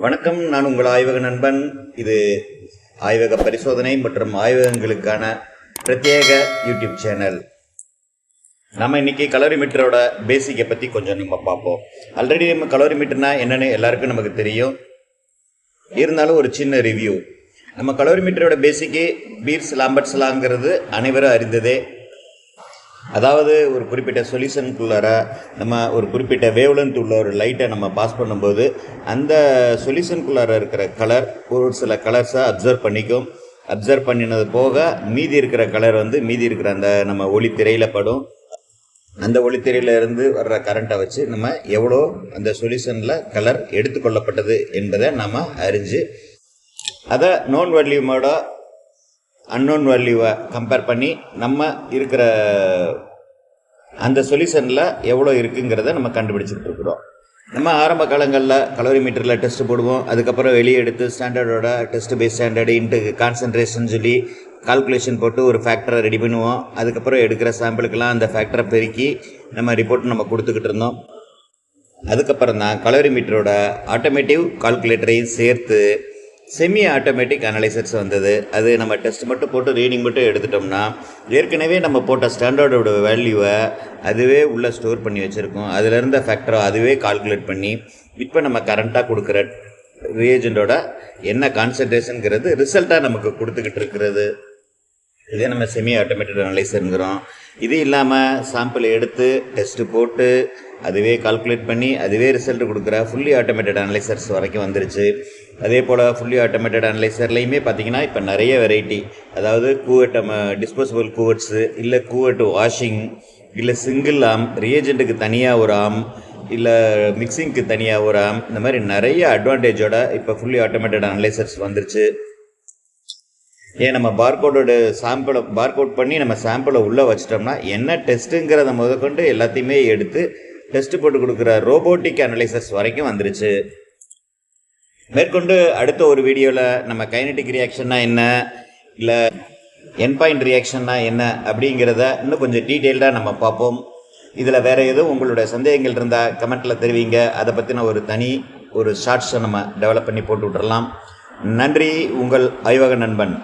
வணக்கம். நான் உங்கள் ஆய்வக நண்பன். இது ஆய்வக பரிசோதனை மற்றும் ஆய்வகங்களுக்கான பிரத்யேக யூடியூப் சேனல். நம்ம இன்னைக்கு கலோரிமீட்டரோட பேசிக்கை பற்றி கொஞ்சம் நம்ம பார்ப்போம். ஆல்ரெடி நம்ம கலோரிமீட்டர்னா என்னென்னு எல்லாருக்கும் நமக்கு தெரியும். இருந்தாலும் ஒரு சின்ன ரிவ்யூ. நம்ம கலோரிமீட்டரோட பேசிக்கு பீர்ஸ் லாம்பர்ட்ஸ் லாங்கிறது அனைவரும் அறிந்ததே. அதாவது ஒரு குறிப்பிட்ட சொல்யூஷனுக்குள்ளார நம்ம ஒரு குறிப்பிட்ட வேவ்லென்த் உள்ள ஒரு லைட்டை நம்ம பாஸ் பண்ணும்போது அந்த சொல்யூஷனுக்குள்ளார இருக்கிற கலர் ஒரு சில கலர்ஸை அப்சர்வ் பண்ணினது போக மீதி இருக்கிற கலர் மீதி இருக்கிற அந்த நம்ம ஒளித்திரையில் படும். அந்த ஒளித்திரையில இருந்து வர்ற கரண்ட்டை வச்சு நம்ம எவ்வளோ அந்த சொல்யூஷனில் கலர் எடுத்துக்கொள்ளப்பட்டது என்பதை நம்ம அறிஞ்சு அதை நோன் வால்யூமோட அன்னோன் வேல்யூவை கம்பேர் பண்ணி நம்ம இருக்கிற அந்த சொல்யூஷனில் எவ்வளோ இருக்குங்கிறத நம்ம கண்டுபிடிச்சிட்டு இருக்கிறோம். நம்ம ஆரம்ப காலங்களில் கலோரிமீட்டரில் டெஸ்ட் போடுவோம். அதுக்கப்புறம் வெளியே எடுத்து ஸ்டாண்டர்டோட test base standard into concentration சொல்லி கால்குலேஷன் போட்டு ஒரு ஃபேக்டரை ரெடி பண்ணுவோம். அதுக்கப்புறம் எடுக்கிற சாம்பிளுக்கெல்லாம் அந்த ஃபேக்டரை பெருக்கி நம்ம ரிப்போர்ட் நம்ம கொடுத்துக்கிட்டு இருந்தோம். அதுக்கப்புறம் தான் கலோரிமீட்டரோட ஆட்டோமேட்டிவ் கால்குலேட்டரையும் சேர்த்து செமி ஆட்டோமேட்டிக் அனலைசர்ஸ் வந்தது. அது நம்ம டெஸ்ட் மட்டும் போட்டு ரீடிங் மட்டும் எடுத்துட்டோம்னா ஏற்கனவே நம்ம போட்ட ஸ்டாண்டர்டோட வேல்யூவை அதுவே உள்ளே ஸ்டோர் பண்ணி வச்சுருக்கோம். அதில் இருந்த ஃபேக்டரை அதுவே கால்குலேட் பண்ணி இப்போ நம்ம கரண்ட்டாக கொடுக்குற ரியேஜெண்டோட என்ன கான்சன்ட்ரேஷனுங்கிறது ரிசல்ட்டாக நமக்கு கொடுத்துக்கிட்டு இருக்கிறது. இதே நம்ம செமி ஆட்டோமேட்டட் அனலைசருங்கிறோம். இது இல்லாமல் சாம்பிள் எடுத்து டெஸ்ட்டு போட்டு அதுவே கால்குலேட் பண்ணி அதுவே ரிசல்ட் கொடுக்குற ஃபுல்லி ஆட்டோமேட்டட் அனலைசர்ஸ் வரைக்கும் வந்துருச்சு. அதே போல் ஃபுல்லி ஆட்டோமேட்டட் அனலைசர்லையுமே பார்த்திங்கன்னா இப்போ நிறைய வெரைட்டி, அதாவது கூவெட் டிஸ்போசபிள் கூவெட்ஸு, இல்லை கூவெட் வாஷிங், இல்லை சிங்கிள் ஆம், ரியேஜெண்ட்டுக்கு தனியாக ஒரு ஆம், இல்லை மிக்சிங்க்கு தனியாக ஒரு ஆம், இந்த மாதிரி நிறைய அட்வான்டேஜோட இப்போ ஃபுல்லி ஆட்டோமேட்டட் அனலைசர்ஸ் வந்துருச்சு. ஏன் நம்ம பார்கோட் பண்ணி நம்ம சாம்பிளை உள்ளே வச்சிட்டோம்னா என்ன டெஸ்ட்டுங்கிறத முதற்கொண்டு எல்லாத்தையுமே எடுத்து டெஸ்ட் போட்டு கொடுக்குற ரோபோட்டிக் அனலைசர்ஸ் வரைக்கும் வந்துருச்சு. மேற்கொண்டு அடுத்த ஒரு வீடியோவில் நம்ம கைனடிக் ரியாக்ஷன்னா என்ன, இல்லை என்பாயிண்ட் ரியாக்ஷன்னா என்ன அப்படிங்கிறத இன்னும் கொஞ்சம் டீட்டெயில்டாக நம்ம பார்ப்போம். இதில் வேறு எதுவும் உங்களுடைய சந்தேகங்கள் இருந்தால் கமெண்ட்டில் தெரிவிங்க. அதை பற்றின ஒரு ஷார்ட்ஸை நம்ம டெவலப் பண்ணி போட்டு விட்டுறலாம். நன்றி. உங்கள் ஆய்வக நண்பன்.